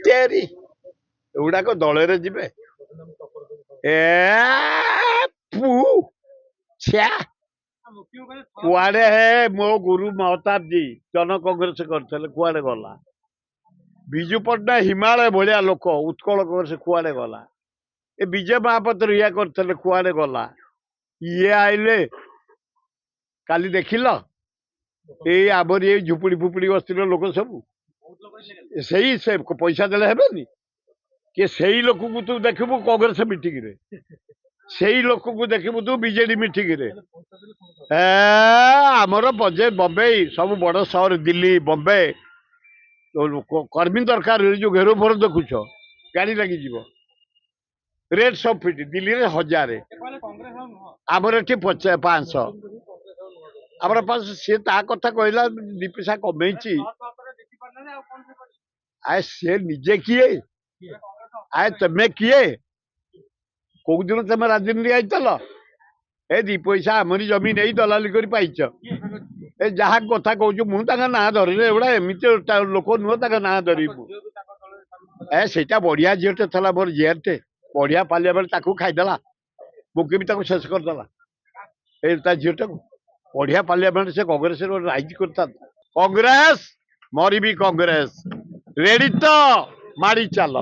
ତେରି ଏଗୁଡାକ ଦଳରେ ଯିବେ ଏ ପୁ ଛ୍ୟା କୁଆଡେ ହେ ମୋ ଗୁରୁ ମହତାବ ଜୀ ଜନ କଂଗ୍ରେସ କରିଥିଲେ କୁଆଡେ ଗଲା ବିଜୁ ପଟ୍ଟନାୟକ ହିମାଳୟ ଭଳିଆ ଲୋକ ଉତ୍କଳ କଂଗ୍ରେସ କୁଆଡେ ଗଲା ଏ ବିଜୟ ମହାପାତ୍ର ଇଆ କରିଥିଲେ କୁଆଡେ ଗଲା ଇଏ ଆଇଲେ କାଲି ଦେଖିଲ ଏଇ ଆମରି ଏଇ ଝୁପୁଡି ଫୁପୁଡି ବସ୍ତିର ଲୋକ ସବୁ ସେଇ ସେ ପଇସା ଦେଲେ ହେବେନି କି ସେଇ ଲୋକକୁ ତୁ ଦେଖିବୁ କଂଗ୍ରେସ ମିଟିଂରେ ସେଇ ଲୋକକୁ ଦେଖିବୁ ତୁ ବିଜେଡି ମିଟିଂରେ ଆମର ବମ୍ବେ ସବୁ ବଡ ସହର ଦିଲ୍ଲୀ ବମ୍ବେ କର୍ମୀ ଦରକାର ଯୋଉ ଘେର ଫେର ଦେଖୁଛ ଗାଡି ଲାଗିଯିବ ରେଟ୍ ସବୁ ଫିଟ୍ ଦିଲ୍ଲୀରେ 1000 ଆମର ଏଠି 500 ଆମର 500 ସିଏ ତା କଥା କହିଲା 2 ପଇସା କମେଇଛି ଆଏ ସେ ନିଜେ କିଏ ଆଏ ତମେ କିଏ କୋଉ ଦିନ ତମେ ରାଜନୀତି ଆଇଥିଲ ଏ 2 ପଇସା ଆମରି ଜମି ନେଇ ଦଲାଲି କରି ପାଇଛ ଏ ଯାହା କଥା କହୁଛୁ ମୁଁ ତାଙ୍କ ନାଁ ଧରିଲେ ଏଗୁଡା ଏମିତି ଲୋକ ନୁହଁ ତାଙ୍କ ନାଁ ଧରିବୁ ଏ ସେଇଟା ବଢିଆ ଝିଅଟେ ଥିଲା ମୋର ଝିଅଟେ ବଢିଆ ପାଲିଆ ବେଳେ ତାକୁ ଖାଇଦେଲା ମୁକି ବି ତାକୁ ଶେଷ କରିଦେଲା ଏଇ ତା ଝିଅଟାକୁ ବଢିଆ ପାଲିଆ ବେଳେ ସେ କଂଗ୍ରେସରେ ଗୋଟେ ରାଇଜ କରିଥାନ୍ତା କଂଗ୍ରେସ ମରିବି କଂଗ୍ରେସ ରେଡି ତ ମାଡି ଚାଲ